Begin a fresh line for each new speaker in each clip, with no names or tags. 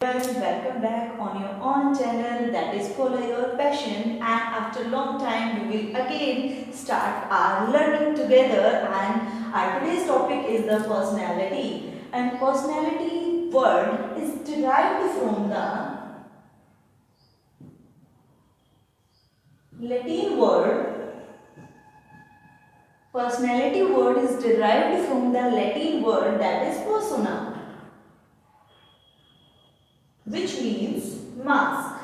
Welcome back on your own channel, that is Follow Your Passion, and after a long time we will again start our learning together, and our today's topic is the personality, and personality word is derived from the Latin word. Personality word is derived from the Latin word that is persona, which means mask,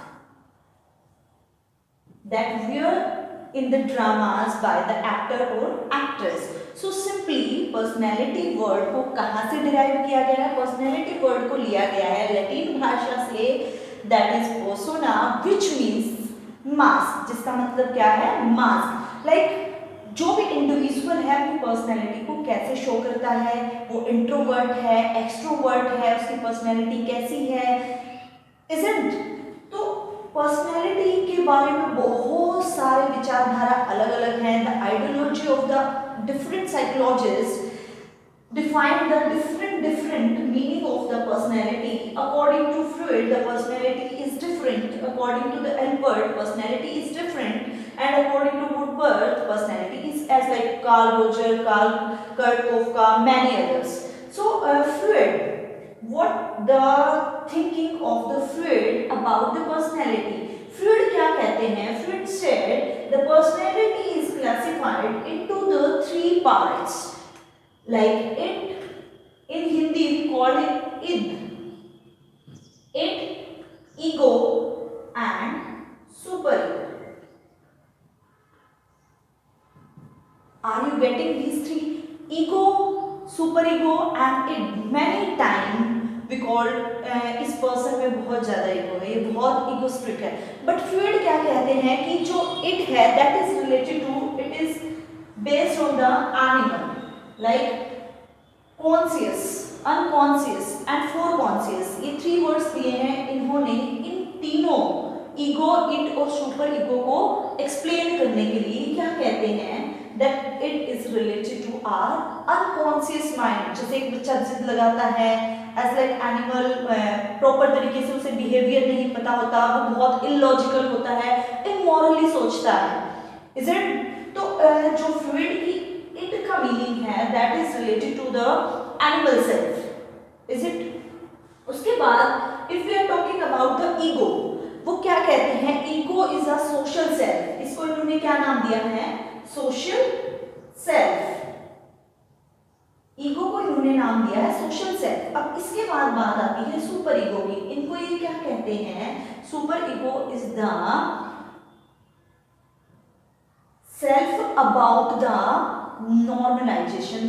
that wear in the dramas by the actor or actress. So simply personality word को कहाँ से derive किया गया है? Personality word को लिया गया है लैटिन भाषा से, that is persona, which means mask, जिसका मतलब क्या है? मास्क. Like जो भी इंडिविजुअल है अपनी पर्सनैलिटी को कैसे शो करता है, वो इंट्रोवर्ट है, एक्सट्रोवर्ट है, उसकी पर्सनैलिटी कैसी है, isn't? तो पर्सनैलिटी के बारे में बहुत सारे विचारधारा अलग अलग हैं. The ideology of the different psychologist define the different meaning of the personality. According to Freud, the personality is different. According to the Albert, personality is different. And according to Woodworth, personality is as like Carl Roger, Kurt Kafka, many others. So Freud, what the thinking of the Freud about the personality? Freud क्या कहते हैं? Freud said the personality is classified into the three parts. Like it, in Hindi we call it id, ego and superego. Are you getting these three? Ego, superego and id. Many times we call इस person में बहुत ज़्यादा ego है, ये बहुत ईगोस्ट्रिक है. But फ्रूइड क्या कहते हैं कि जो इट है that is related to, id is based on the animal. Like conscious, unconscious and foreconscious, ये थ्री वर्ड्स दिए हैं इन्होंने इन तीनों ईगो, इट और सुपर ईगो को एक्सप्लेन करने के लिए. क्या कहते हैं? That it is related to our unconscious mind. जैसे एक बच्चा जिद लगाता है एज लाइक एनिमल, प्रॉपर तरीके से उसे बिहेवियर नहीं पता होता, वो बहुत इलॉजिकल होता है, इमोरली सोचता है, इज इट? तो जो फ्लूइड की इट का मीनिंग है that is related to the animal self, is it? उसके बाद if we are talking about the ego, वो क्या कहते हैं? Ego is a social self. इसको इन्होंने क्या नाम दिया है? Social self. ईगो को इन्होंने नाम दिया है सोशल सेल्फ. अब इसके बाद बात आती है सुपर ईगो की. इनको ये क्या कहते हैं? Super ego is the self about the normalisation,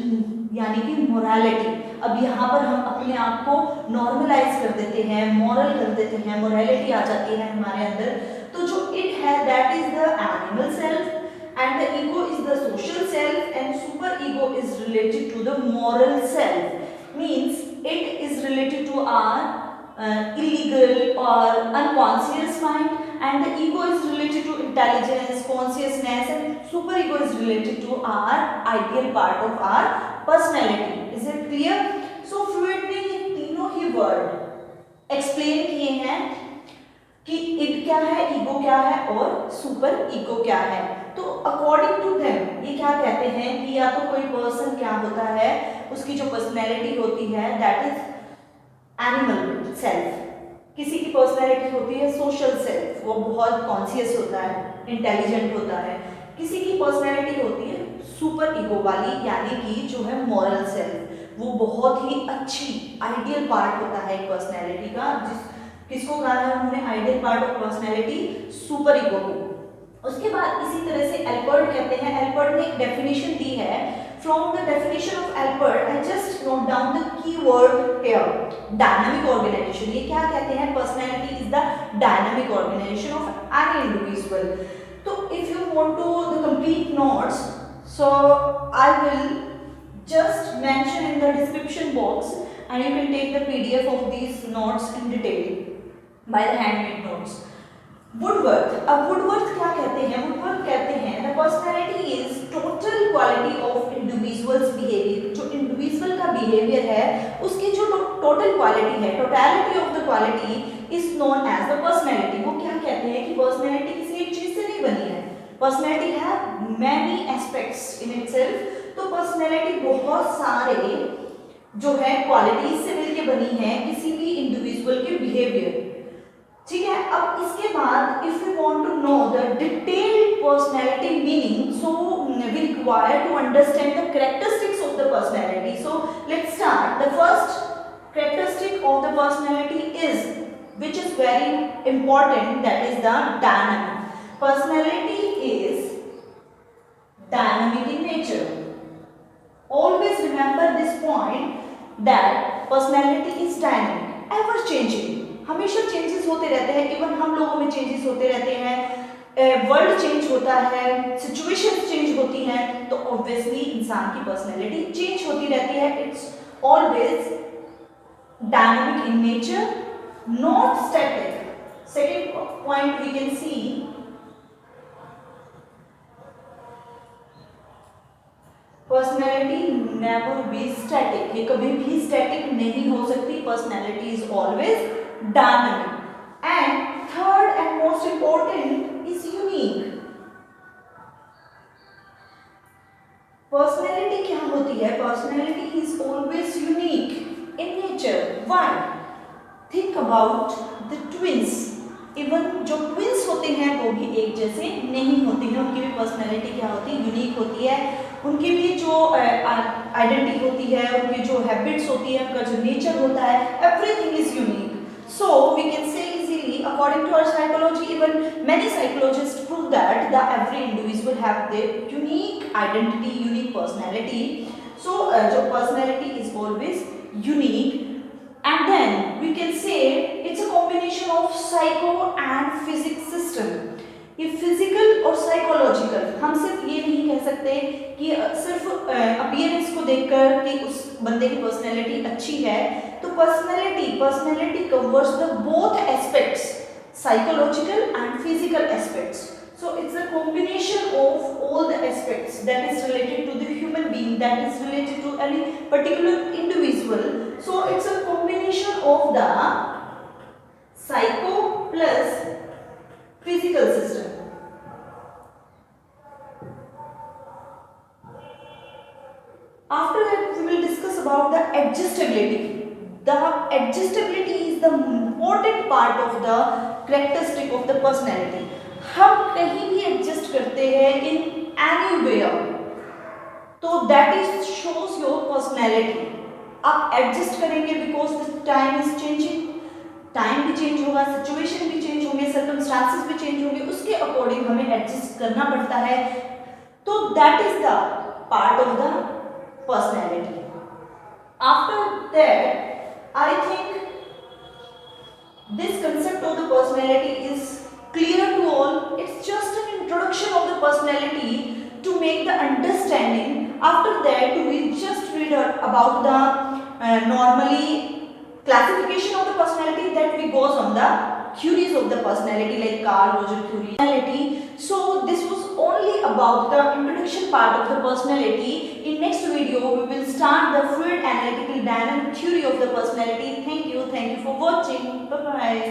यानी कि मोरालिटी. अब यहाँ पर हम अपने आप को नॉर्मलाइज कर देते हैं, मॉरल कर देते हैं, मोरालिटी आ जाती है हमारे अंदर. तो जो इट है that is the animal self and the ego is the social self and super ego is related to the moral self. Means it is related to our illegal or unconscious mind and the ego is related to intelligence, consciousness and super ego is related to our ideal part of our personality. Is it clear? So Freud ने ये तीनों ही word explain किए हैं कि it क्या है, ego क्या है और सुपर ईगो क्या है. तो अकॉर्डिंग टू देम ये क्या कहते हैं कि या तो कोई पर्सन क्या होता है, उसकी जो पर्सनैलिटी होती है दैट इज एनिमल सेल्फ. किसी की पर्सनैलिटी होती है सोशल सेल्फ, वो बहुत कॉन्शियस होता है, इंटेलिजेंट होता है. किसी की पर्सनैलिटी होती है सुपर ईगो वाली, यानी कि जो है मॉरल सेल्फ, वो बहुत ही अच्छी आइडियल पार्ट होता है एक पर्सनैलिटी का. किसको कहा है उन्होंने ideal part of personality? Super ego को. उसके बाद इसी तरह से एल्बर्ट कहते हैं, एल्बर्ट ने एक डेफिनेशन दी है. From the definition of Albert I just note down the keyword here, dynamic organization. ये क्या कहते हैं? Personality is the dynamic organization of any individual. तो if you want to the complete notes, so I will just mention in the description box and you can take the PDF of these notes in detail by the handmade notes. Woodworth, अब Woodworth क्या कहते हैं? Woodworth कहते हैं the personality is total quality of individual's behaviour, जो individual का behaviour है उसकी जो टोटल क्वालिटी है, totality of the quality is known as the personality. वो क्या कहते हैं कि पर्सनैलिटी किसी एक चीज से नहीं बनी है, personality have many aspects in itself. तो पर्सनैलिटी बहुत सारे जो है क्वालिटीज से मिलकर बनी है किसी भी इंडिविजुअल के बिहेवियर, ठीक है। अब इसके बाद if you want to know the detailed personality meaning, so we require to understand the characteristics of the personality. So let's start. The first characteristic of the personality is, which is very important, that is the dynamic. Personality is dynamic in nature. Always remember this point that personality is dynamic, ever changing. हमेशा changes होते रहते हैं, even हम लोगों में changes होते रहते हैं, वर्ल्ड चेंज होता है, सिचुएशंस चेंज होती हैं, तो ऑब्वियसली इंसान की पर्सनैलिटी चेंज होती रहती है। It's always dynamic in nature, not static. Second point we can see, personality never be static. ये कभी भी static नहीं हो सकती, personality is always dynamic. And third and most important is unique. Personality क्या होती है? Personality is always unique in nature. Why? Think about the twins, even जो ट्विंस होते हैं वो भी एक जैसे नहीं होते हैं, उनकी भी पर्सनैलिटी क्या होती है? यूनिक होती है। उनकी भी जो आइडेंटिटी होती है, उनकी जो हैबिट्स होती है, उनका जो नेचर होता है, everything is unique. So we can say easily according to our psychology, even many psychologist prove that the every individual have their unique identity, unique personality. So जो personality is always unique. And then we can say it's a combination of psycho and physics system. ये physical और psychological, हम सिर्फ ये नहीं कह सकते कि सिर्फ अपीयरेंस को देखकर कि उस बंदे की पर्सनैलिटी अच्छी है। तो personality covers the both aspects, psychological and physical aspects. So it's a combination of all the aspects that is related to the human being, that is related to any particular individual. So it's a combination of the psycho plus physical system. After that we will discuss about the adjustability. The adjustability is the important part of the characteristic of the personality. हम कहीं भी adjust करते हैं in any way, तो that is shows your personality. आप adjust करेंगे because the time is changing, time भी change होगा, सिचुएशन भी चेंज होंगे, सर्कमस्टांसेस भी चेंज होंगे, उसके अकॉर्डिंग हमें एडजस्ट करना पड़ता है। तो that is the part of the personality. After that I think this concept of the personality is clear to all. It's just an introduction of the personality to make the understanding. After that we just read about the normally classification of the personality that we goes on the theories of the personality like Carl Roger theory. So this was only about the introduction part of the personality. In next video we will start the fluid analytical dynamic theory of the personality. Thank you for watching. Bye bye.